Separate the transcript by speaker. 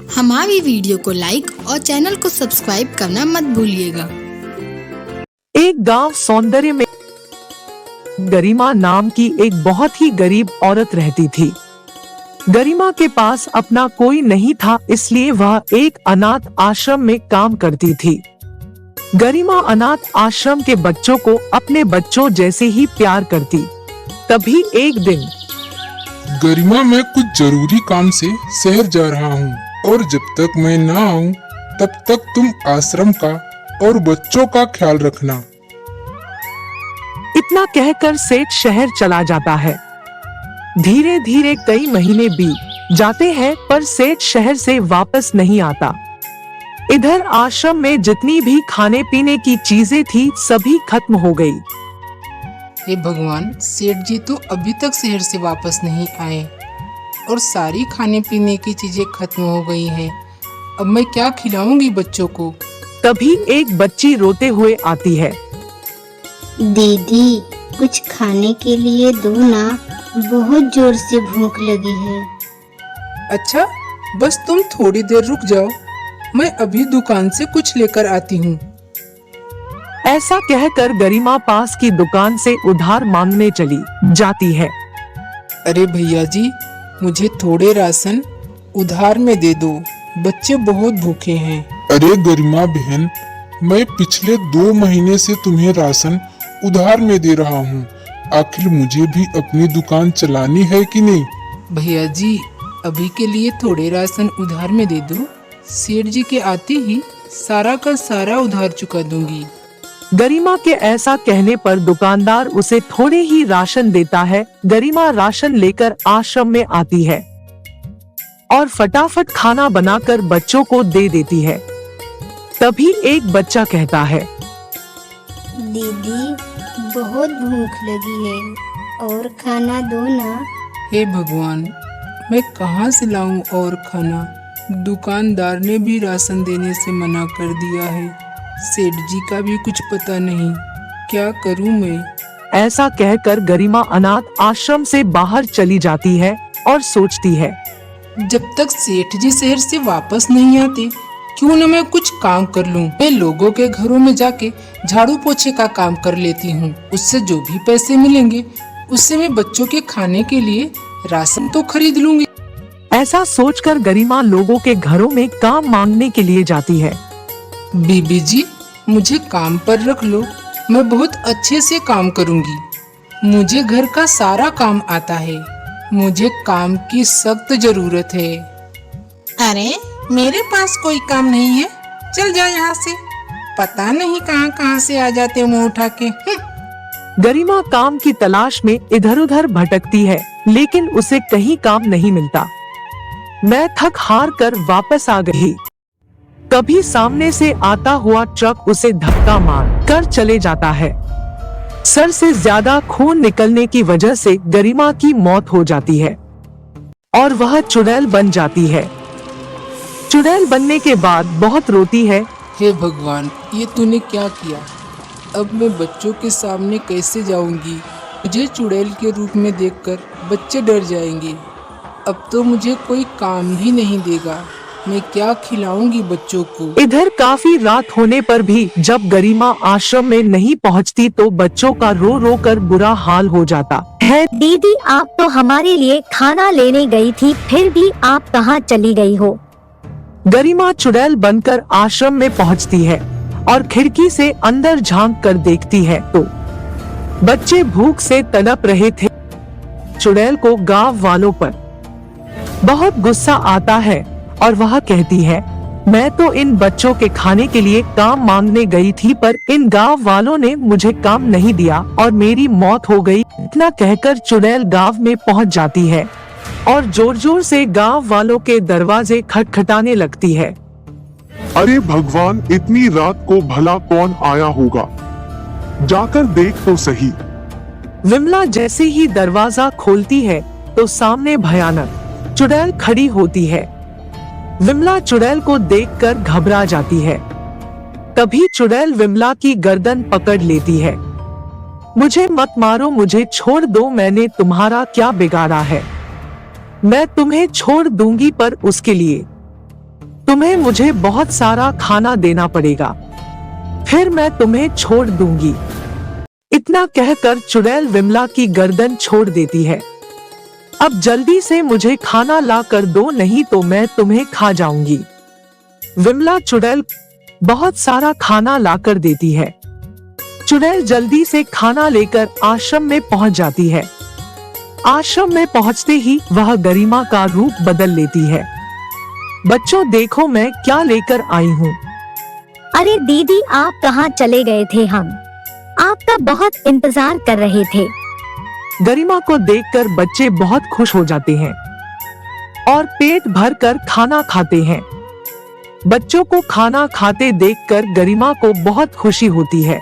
Speaker 1: हमारी वीडियो को लाइक और चैनल को सब्सक्राइब करना मत भूलिएगा।
Speaker 2: एक गांव सौंदर्य में गरिमा नाम की एक बहुत ही गरीब औरत रहती थी। गरिमा के पास अपना कोई नहीं था, इसलिए वह एक अनाथ आश्रम में काम करती थी। गरिमा अनाथ आश्रम के बच्चों को अपने बच्चों जैसे ही प्यार करती। तभी एक दिन,
Speaker 3: गरिमा, मैं कुछ जरूरी काम से शहर जा रहा हूँ और जब तक मैं ना आऊँ तब तक तुम आश्रम का और बच्चों का ख्याल रखना।
Speaker 2: इतना कहकर सेठ शहर चला जाता है। धीरे धीरे कई महीने बीत जाते हैं, पर सेठ शहर से वापस नहीं आता। इधर आश्रम में जितनी भी खाने पीने की चीजें थी सभी खत्म हो गई।
Speaker 4: हे भगवान, सेठ जी तो अभी तक शहर से वापस नहीं आए और सारी खाने पीने की चीजें खत्म हो गई हैं। अब मैं क्या खिलाऊंगी बच्चों को?
Speaker 2: तभी एक बच्ची रोते हुए आती है।
Speaker 5: दीदी, कुछ खाने के लिए दो ना, बहुत जोर से भूख लगी है।
Speaker 4: अच्छा, बस तुम थोड़ी देर रुक जाओ, मैं अभी दुकान से कुछ लेकर आती हूँ।
Speaker 2: ऐसा कहकर गरिमा पास की दुकान से उधार मांगने चली जाती है।
Speaker 4: अरे भैया जी, मुझे थोड़े राशन उधार में दे दो, बच्चे बहुत भूखे हैं।
Speaker 3: अरे गरिमा बहन, मैं पिछले 2 महीने से तुम्हें राशन उधार में दे रहा हूँ। आखिर मुझे भी अपनी दुकान चलानी है कि नहीं?
Speaker 4: भैया जी, अभी के लिए थोड़े राशन उधार में दे दो, सेठ जी के आते ही सारा का सारा उधार चुका दूंगी।
Speaker 2: गरिमा के ऐसा कहने पर दुकानदार उसे थोड़े ही राशन देता है। गरिमा राशन लेकर आश्रम में आती है और फटाफट खाना बनाकर बच्चों को दे देती है। तभी एक बच्चा कहता है,
Speaker 5: दीदी, बहुत भूख लगी है और खाना दो ना।
Speaker 4: हे भगवान, मैं कहाँ से लाऊं और खाना? दुकानदार ने भी राशन देने से मना कर दिया है। सेठ जी का भी कुछ पता नहीं, क्या करूं मैं?
Speaker 2: ऐसा कहकर गरिमा अनाथ आश्रम से बाहर चली जाती है और सोचती है,
Speaker 4: जब तक सेठ जी शहर से वापस नहीं आते, क्यों न मैं कुछ काम कर लूं। मैं लोगों के घरों में जाके झाड़ू पोछे का काम कर लेती हूँ। उससे जो भी पैसे मिलेंगे उससे मैं बच्चों के खाने के लिए राशन तो खरीद लूंगी।
Speaker 2: ऐसा सोचकर गरिमा लोगों के घरों में काम मांगने के लिए जाती है।
Speaker 4: बीबी जी, मुझे काम पर रख लो, मैं बहुत अच्छे से काम करूंगी। मुझे घर का सारा काम आता है, मुझे काम की सख्त जरूरत है। अरे, मेरे पास कोई काम नहीं है, चल जा यहाँ से। पता नहीं कहाँ कहाँ से आ जाते मुंह उठा के।
Speaker 2: गरिमा काम की तलाश में इधर उधर भटकती है, लेकिन उसे कहीं काम नहीं मिलता। मैं थक हार कर वापस आ गई। तभी सामने से आता हुआ ट्रक उसे धक्का मार कर चले जाता है। सर से ज्यादा खून निकलने की वजह से गरिमा की मौत हो जाती है और वह चुड़ैल बन जाती है। चुड़ैल बनने के बाद बहुत रोती है।
Speaker 4: हे भगवान, ये तूने क्या किया? अब मैं बच्चों के सामने कैसे जाऊंगी? मुझे चुड़ैल के रूप में देखकर बच्चे डर जाएंगे। अब तो मुझे कोई काम ही नहीं देगा। मैं क्या खिलाऊंगी बच्चों को?
Speaker 2: इधर काफी रात होने पर भी जब गरिमा आश्रम में नहीं पहुंचती तो बच्चों का रो रो कर बुरा हाल हो जाता है।
Speaker 6: दीदी, आप तो हमारे लिए खाना लेने गई थी, फिर भी आप कहाँ चली गई हो?
Speaker 2: गरिमा चुड़ैल बनकर आश्रम में पहुंचती है और खिड़की से अंदर झांक कर देखती है तो बच्चे भूख से तड़प रहे थे। चुड़ैल को गांव वालों पर बहुत गुस्सा आता है और वह कहती है, मैं तो इन बच्चों के खाने के लिए काम मांगने गई थी, पर इन गांव वालों ने मुझे काम नहीं दिया और मेरी मौत हो गई। इतना कहकर चुड़ैल गांव में पहुंच जाती है और जोर जोर से गांव वालों के दरवाजे खटखटाने लगती है।
Speaker 7: अरे भगवान, इतनी रात को भला कौन आया होगा? जाकर देख तो सही।
Speaker 2: विमला जैसे ही दरवाजा खोलती है तो सामने भयानक चुड़ैल खड़ी होती है। विमला चुड़ैल को देखकर घबरा जाती है। तभी चुड़ैल विमला की गर्दन पकड़ लेती है। मुझे मत मारो, मुझे छोड़ दो, मैंने तुम्हारा क्या बिगाड़ा है। मैं तुम्हें छोड़ दूंगी पर उसके लिए तुम्हें मुझे बहुत सारा खाना देना पड़ेगा, फिर मैं तुम्हें छोड़ दूंगी। इतना कहकर चुड़ैल विमला की गर्दन छोड़ देती है। अब जल्दी से मुझे खाना ला कर दो, नहीं तो मैं तुम्हें खा जाऊंगी। विमला चुड़ैल बहुत सारा खाना ला कर देती है। चुड़ैल जल्दी से खाना लेकर आश्रम में पहुंच जाती है। आश्रम में पहुंचते ही वह गरिमा का रूप बदल लेती है। बच्चों देखो मैं क्या लेकर आई हूँ।
Speaker 6: अरे दीदी, आप कहाँ चले गए थे? हम आपका बहुत इंतजार कर रहे थे।
Speaker 2: गरिमा को देखकर बच्चे बहुत खुश हो जाते हैं और पेट भर कर खाना खाते हैं। बच्चों को खाना खाते देखकर गरिमा को बहुत खुशी होती है।